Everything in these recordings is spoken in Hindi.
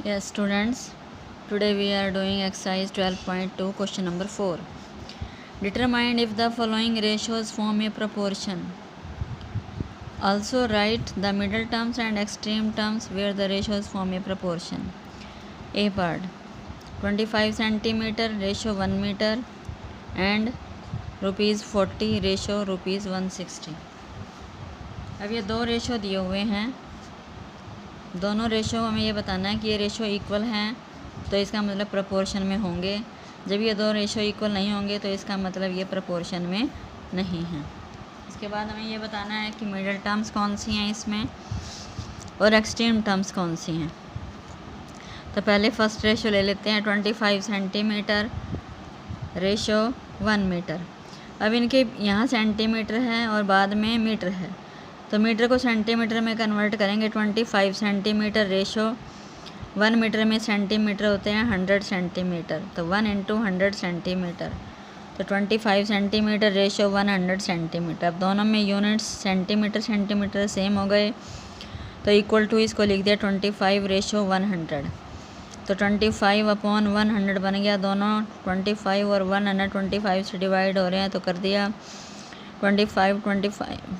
Yes, students, today we are doing exercise 12.2, question number 4. Determine if the following ratios form a proportion. Also write the middle terms and extreme terms where the ratios form a proportion. A part 25 centimeter ratio 1 meter and rupees 40 ratio rupees 160. अब ये दो रेशो दिए हुए हैं, दोनों रेशो हमें ये बताना है कि ये रेशो इक्वल हैं तो इसका मतलब प्रोपोर्शन में होंगे। जब ये दो रेशो इक्वल नहीं होंगे तो इसका मतलब ये प्रोपोर्शन में नहीं है। इसके बाद हमें ये बताना है कि मिडल टर्म्स कौन सी हैं इसमें और एक्सट्रीम टर्म्स कौन सी हैं। तो पहले फर्स्ट रेशो ले लेते हैं 25 सेंटीमीटर रेशो 1 मीटर। अब इनके यहाँ सेंटीमीटर है और बाद में मीटर है, तो मीटर को सेंटीमीटर में कन्वर्ट करेंगे। 25 सेंटीमीटर रेशो 1 मीटर में सेंटीमीटर होते हैं 100 सेंटीमीटर, तो 1 इंटू 100 सेंटीमीटर, तो 25 सेंटीमीटर रेशो 100 सेंटीमीटर। अब दोनों में यूनिट्स सेंटीमीटर सेंटीमीटर सेम हो गए तो इक्वल टू इसको लिख दिया 25 रेशो 100, तो 25 अपॉन 100 बन गया। दोनों 25 और 125 से डिवाइड हो रहे हैं तो कर दिया 25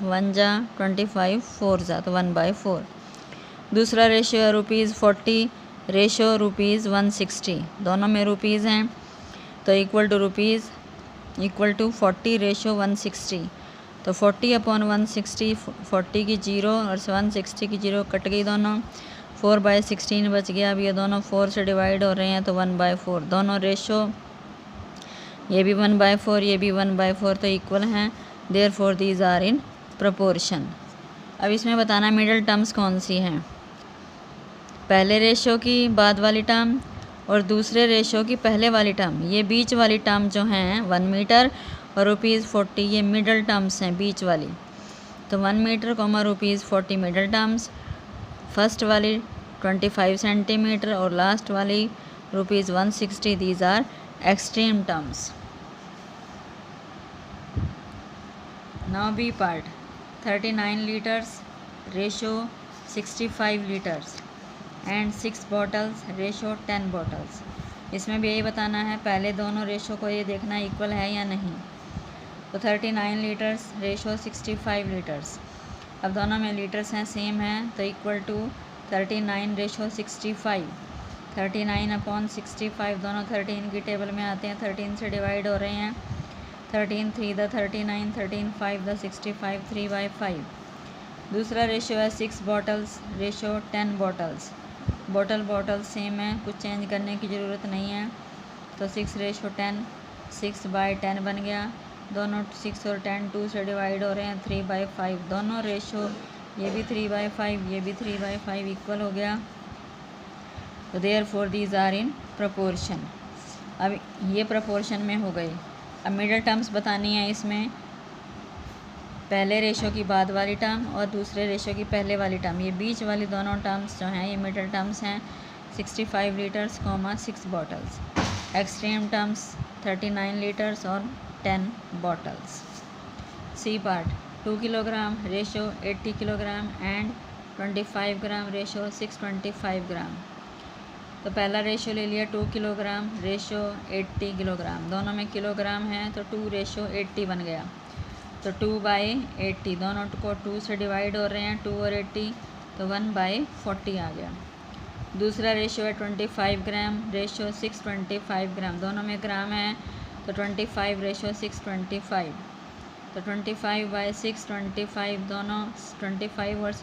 1 जा 25 4 जा, तो 1/4। दूसरा रेशियो है रुपीज़ 40 रेशो रुपीज़ 160, दोनों में रुपीज़ हैं तो इक्वल टू 40 रेशो 160, तो 40 अपॉन 160, 40 की 0 और 160 की 0 कट गई, दोनों 4/16 बच गया। अब ये दोनों 4 से डिवाइड हो रहे हैं तो 1/4। दोनों रेशो ये भी 1/4 ये भी 1/4 तो इक्वल हैं, therefore these are in proportion. अब इसमें बताना मिडल टर्म्स कौन सी हैं, पहले रेशो की बाद वाली टर्म और दूसरे रेशो की पहले वाली टर्म। ये बीच वाली टर्म जो हैं 1 मीटर और रुपीज़ 40 ये मिडल टर्म्स हैं बीच वाली, तो 1 metre comma rupees 40 middle terms, first वाली 25 सेंटीमीटर और लास्ट वाली rupees 160 these are extreme terms. Now B part 39 liters ratio 65 liters and 6 bottles ratio 10 bottles। इसमें भी यही बताना है, पहले दोनों रेशो को ये देखना इक्वल है या नहीं। तो 39 लीटर्स रेशो 65 लीटर्स, अब दोनों में लीटर्स हैं सेम हैं तो इक्वल टू 39 रेशो 65, 39 अपॉन 65, दोनों 13 की टेबल में आते हैं, 13 से डिवाइड हो रहे हैं, 13 3 द 39, 13 5 द 65, 3/5। दूसरा रेशो है 6 bottles ratio 10 bottles, bottle same है, कुछ चेंज करने की ज़रूरत नहीं है, तो 6 रेशो 10, 6/10 बन गया। दोनों 6 और 10 2 से डिवाइड हो रहे हैं, 3/5। दोनों रेशो ये भी 3/5 ये भी 3/5 इक्वल हो गया, तो therefore these are in proportion. अब ये प्रोपोर्शन में हो गए। अब मिडल टर्म्स बतानी है इसमें, पहले रेशो की बाद वाली टर्म और दूसरे रेशो की पहले वाली टर्म। ये बीच वाली दोनों टर्म्स जो हैं ये मिडल टर्म्स हैं, 65 litres 6 bottles. Extreme terms 39 litres और 10 bottles. C part 2 kilogram ratio 80 kilogram and 25 gram ratio 625 gram. तो पहला रेशो ले लिया 2 किलोग्राम रेशो 80 किलोग्राम, दोनों में किलोग्राम है तो 2 रेशो 80 बन गया, तो 2/80। दोनों को 2 से डिवाइड हो रहे हैं, 2 और 80 तो 1/40 आ गया। दूसरा रेशो है 25 ग्राम रेशो 625 ग्राम, दोनों में ग्राम है तो 25 रेशो 625, तो 25/625, दोनों 25 और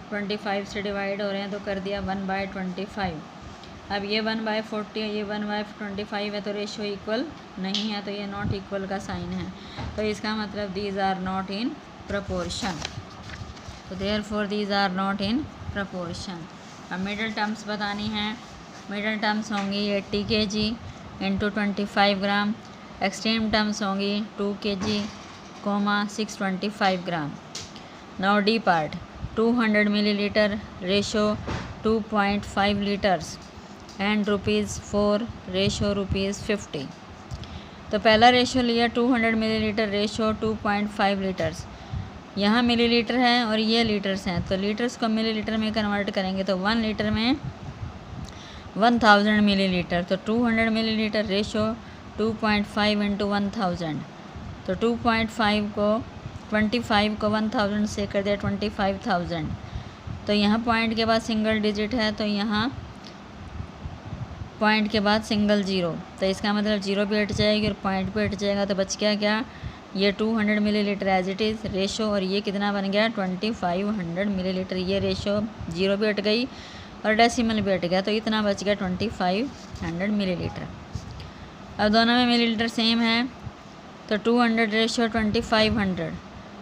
625 से डिवाइड हो रहे हैं तो कर दिया 1/25। अब ये 1/40 है ये 1/25 है तो रेशो इक्वल नहीं है, तो ये नॉट इक्वल का साइन है, तो इसका मतलब these are not in proportion, तो therefore these are not in proportion. अब मिडल टर्म्स बतानी हैं, मिडल टर्म्स होंगी 80 kg into 25 gram, extreme terms होंगी 2 kg, 625 gram. Now the part 200 millilitre ratio 2.5 litres and ₹4 ratio ₹50। तो पहला रेशो लिया 200 मिलीलीटर रेशो 2.5 लीटर्स, यहाँ मिलीलीटर है और ये लीटर्स हैं, तो लीटर्स को मिलीलीटर में कन्वर्ट करेंगे तो 1 लीटर में 1000 मिलीलीटर, तो 200 मिलीलीटर रेशो 2.5 इंटू 1000, तो 2.5 को 25 को 1000 से कर दिया 25,000। तो यहाँ पॉइंट के बाद सिंगल डिजिट है, तो यहाँ पॉइंट के बाद सिंगल जीरो, तो इसका मतलब जीरो भी हट जाएगी और पॉइंट भी हट जाएगा, तो बच गया क्या, ये 200 millilitre as it is ratio, और ये कितना बन गया 2500 मिलीलीटर। ये रेशो जीरो भी हट गई और डेसिमल भी हट गया, तो इतना बच गया 2500 मिलीलीटर। अब दोनों में मिलीलीटर सेम है, तो 200 रेशो 2500,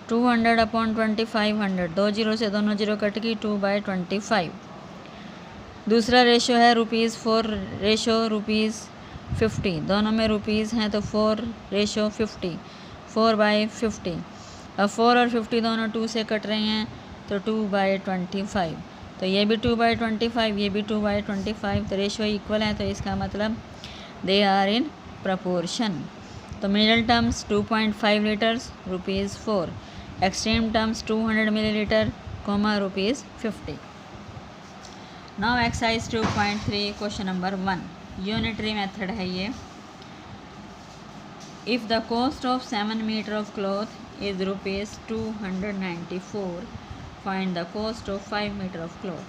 200 अपॉन 2500, 2 जीरो से दोनों जीरो कट गई, 2/25। दूसरा रेशो है ₹4 रेशो ₹50, दोनों में रुपीज़ हैं तो 4 रेशो 50, 4/50। अब 4 और 50 दोनों 2 से कट रहे हैं, तो 2/25, तो ये भी 2/25, ये भी 2/25, तो रेशो इक्वल है, तो इसका मतलब दे आर इन प्रपोर्शन। तो middle terms 2.5 litres ₹4, extreme terms 200 millilitre, ₹50। Now exercise 2.3 question number 1, unitary method है ये। If the cost of 7 metre of cloth is ₹294, find the cost of 5 metre of cloth.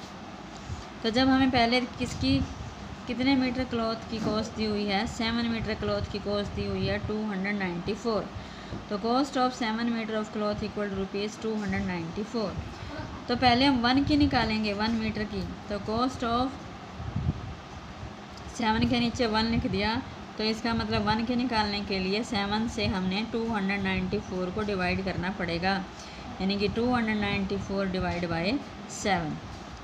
तो जब हमें पहले कितने मीटर क्लॉथ की कॉस्ट दी हुई है, 7 मीटर क्लॉथ की कॉस्ट दी हुई है 294, तो cost of 7 metre of cloth equal ₹294। तो पहले हम 1 की निकालेंगे, 1 मीटर की, तो कॉस्ट ऑफ 7 के नीचे 1 लिख दिया, तो इसका मतलब 1 के निकालने के लिए 7 से हमने 294 को डिवाइड करना पड़ेगा, यानी कि 294 डिवाइड बाय 7।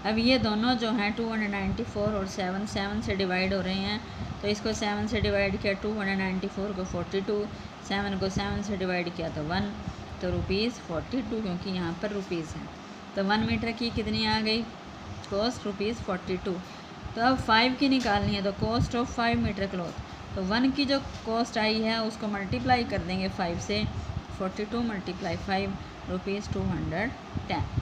अब ये दोनों जो हैं 294 और 7 से डिवाइड हो रहे हैं, तो इसको 7 से डिवाइड किया 294 को 42, 7 को 7 से डिवाइड किया तो 1, तो ₹42, क्योंकि यहाँ पर रुपीज़ है। तो 1 मीटर की कितनी आ गई कॉस्ट, ₹42। तो अब 5 की निकालनी है, तो कॉस्ट ऑफ 5 मीटर क्लॉथ, तो 1 की जो कॉस्ट आई है उसको मल्टीप्लाई कर देंगे 5 से, 42 × 5 ₹210।